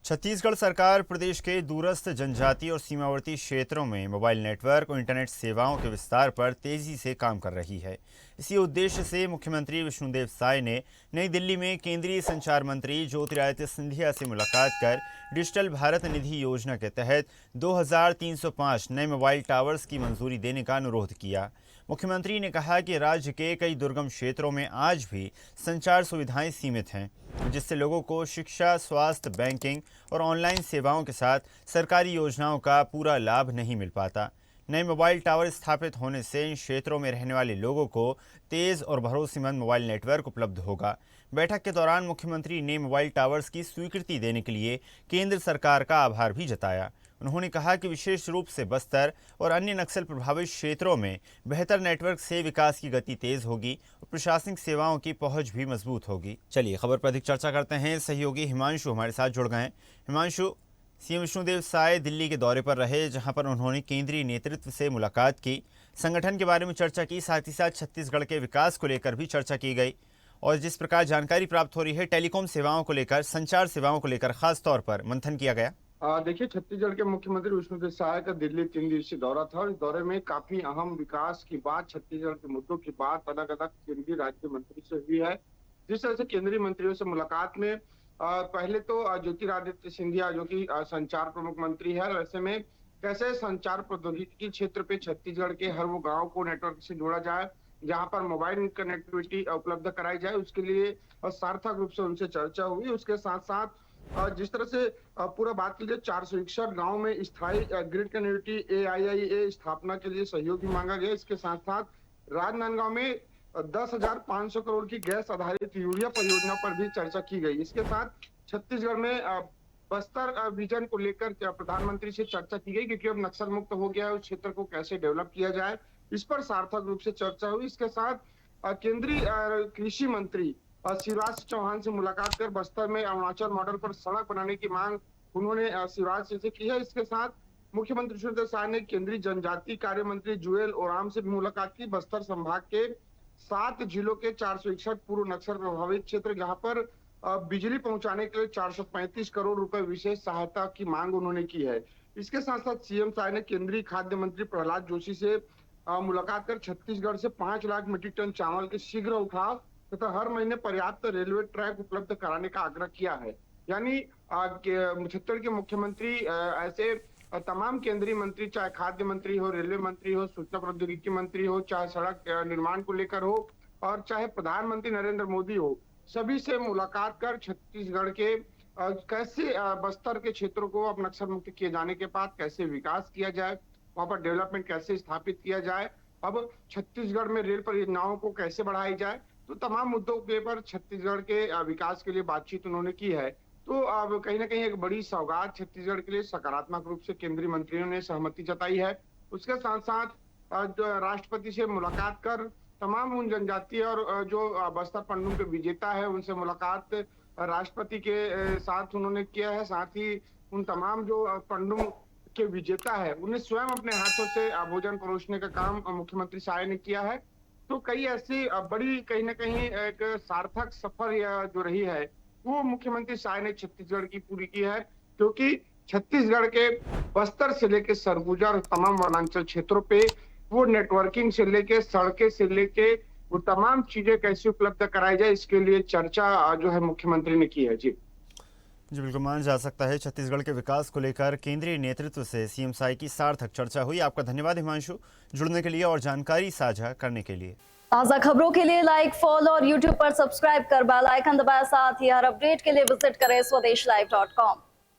छत्तीसगढ़ सरकार प्रदेश के दूरस्थ जनजातीय और सीमावर्ती क्षेत्रों में मोबाइल नेटवर्क और इंटरनेट सेवाओं के विस्तार पर तेजी से काम कर रही है। इसी उद्देश्य से मुख्यमंत्री विष्णुदेव साय ने नई दिल्ली में केंद्रीय संचार मंत्री ज्योतिरादित्य सिंधिया से मुलाकात कर डिजिटल भारत निधि योजना के तहत 2305 नए मोबाइल टावर्स की मंजूरी देने का अनुरोध किया। मुख्यमंत्री ने कहा कि राज्य के कई दुर्गम क्षेत्रों में आज भी संचार सुविधाएं सीमित हैं, जिससे लोगों को शिक्षा, स्वास्थ्य, बैंकिंग और ऑनलाइन सेवाओं के साथ सरकारी योजनाओं का पूरा लाभ नहीं मिल पाता। नए मोबाइल टावर स्थापित होने से इन क्षेत्रों में रहने वाले लोगों को तेज़ और भरोसेमंद मोबाइल नेटवर्क उपलब्ध होगा। बैठक के दौरान मुख्यमंत्री ने मोबाइल टावर्स की स्वीकृति देने के लिए केंद्र सरकार का आभार भी जताया। उन्होंने कहा कि विशेष रूप से बस्तर और अन्य नक्सल प्रभावित क्षेत्रों में बेहतर नेटवर्क से विकास की गति तेज होगी और प्रशासनिक सेवाओं की पहुंच भी मजबूत होगी। चलिए खबर पर अधिक चर्चा करते हैं। सहयोगी हिमांशु हमारे साथ जुड़ गए हैं। हिमांशु, सीएम विष्णुदेव साय दिल्ली के दौरे पर रहे, जहां पर उन्होंने केंद्रीय नेतृत्व से मुलाकात की, संगठन के बारे में चर्चा की, साथ ही साथ छत्तीसगढ़ के विकास को लेकर भी चर्चा की गई। और जिस प्रकार जानकारी प्राप्त हो रही है, टेलीकॉम सेवाओं को लेकर, संचार सेवाओं को लेकर खास तौर पर मंथन किया गया। देखिए, छत्तीसगढ़ के मुख्यमंत्री विष्णुदेव साय का दिल्ली 3 दिवसीय दौरा था और इस दौरे में काफी अहम विकास की बात, छत्तीसगढ़ के मुद्दों की बात अलग अलग केंद्रीय राज्य मंत्री से हुई है। जिस तरह से केंद्रीय मंत्रियों से मुलाकात में पहले तो ज्योतिरादित्य सिंधिया जो कि संचार प्रमुख मंत्री है, ऐसे में कैसे संचार प्रौद्योगिकी क्षेत्र पे छत्तीसगढ़ के हर वो गाँव को नेटवर्क से जोड़ा जाए, जहाँ पर मोबाइल कनेक्टिविटी उपलब्ध कराई जाए, उसके लिए सार्थक रूप से उनसे चर्चा हुई। उसके साथ साथ जिस तरह से पूरा बात कीजिए, 461 गांव में स्थायी ग्रिड कनेक्टिविटी AIIA स्थापना के लिए सहयोग भी मांगा गया। इसके साथ साथ राजनांदगांव में 10,500 करोड़ की गैस आधारित यूरिया परियोजना पर भी चर्चा की गई। इसके साथ छत्तीसगढ़ में बस्तर विजन को लेकर प्रधानमंत्री से चर्चा की गई, क्योंकि अब नक्सल मुक्त हो गया है, उस क्षेत्र को कैसे डेवलप किया जाए, इस पर सार्थक रूप से चर्चा हुई। इसके साथ केंद्रीय कृषि मंत्री शिवराज चौहान से मुलाकात कर बस्तर में अरुणाचल मॉडल पर सड़क बनाने की मांग उन्होंने शिवराज से की है। इसके साथ मुख्यमंत्री विष्णुदेव साय ने केंद्रीय जनजातीय कार्य मंत्री जुएल ओराम से भी मुलाकात की। बस्तर संभाग के 7 जिलों के 461 पूर्व नक्सल प्रभावित क्षेत्र, जहां पर बिजली पहुंचाने के लिए 435 करोड़ रुपए विशेष सहायता की मांग उन्होंने की है। इसके साथ साथ सीएम साय ने केंद्रीय खाद्य मंत्री प्रहलाद जोशी से मुलाकात कर छत्तीसगढ़ से 5 लाख मीट्रिक टन चावल के शीघ्र उठाव तथा हर महीने पर्याप्त रेलवे ट्रैक उपलब्ध कराने का आग्रह किया है। यानी छत्तीसगढ़ के मुख्यमंत्री ऐसे तमाम केंद्रीय मंत्री, चाहे खाद्य मंत्री हो, रेलवे मंत्री हो, सूचना प्रौद्योगिकी मंत्री हो, चाहे सड़क निर्माण को लेकर हो, और चाहे प्रधानमंत्री नरेंद्र मोदी हो, सभी से मुलाकात कर छत्तीसगढ़ के कैसे बस्तर के क्षेत्रों को अब नक्सल मुक्त किए जाने के बाद कैसे विकास किया जाए, वहां पर डेवलपमेंट कैसे स्थापित किया जाए, अब छत्तीसगढ़ में रेल परियोजनाओं को कैसे बढ़ाई जाए, तो तमाम मुद्दों के पर छत्तीसगढ़ के विकास के लिए बातचीत उन्होंने की है। तो अब कहीं ना कहीं एक बड़ी सौगात छत्तीसगढ़ के लिए सकारात्मक रूप से केंद्रीय मंत्रियों ने सहमति जताई है। उसके साथ साथ राष्ट्रपति से मुलाकात कर तमाम उन जनजातीय और जो बस्तर पंडुम के विजेता है, उनसे मुलाकात राष्ट्रपति के साथ उन्होंने किया है। साथ ही उन तमाम जो पंडुम के विजेता है, उन्हें स्वयं अपने हाथों से भोजन परोसने का काम मुख्यमंत्री साय ने किया है। तो कई ऐसी बड़ी कहीं ना कहीं एक सार्थक सफर जो रही है, वो मुख्यमंत्री साय ने छत्तीसगढ़ की पूरी की है, क्योंकि छत्तीसगढ़ के बस्तर से लेके सरगुजा और तमाम वनांचल क्षेत्रों पे वो नेटवर्किंग से लेके, सड़कें से लेके, वो तमाम चीजें कैसे उपलब्ध कराई जाए, इसके लिए चर्चा जो है मुख्यमंत्री ने की है। जी बिल्कुल माना जा सकता है, छत्तीसगढ़ के विकास को लेकर केंद्रीय नेतृत्व से सीएम साय की सार्थक चर्चा हुई। आपका धन्यवाद हिमांशु, जुड़ने के लिए और जानकारी साझा करने के लिए। ताज़ा खबरों के लिए लाइक, फॉलो और यूट्यूब पर सब्सक्राइब कर बेल आइकन दबाएं। साथ ही हर अपडेट के लिए विजिट करें स्वदेशलाइव.com।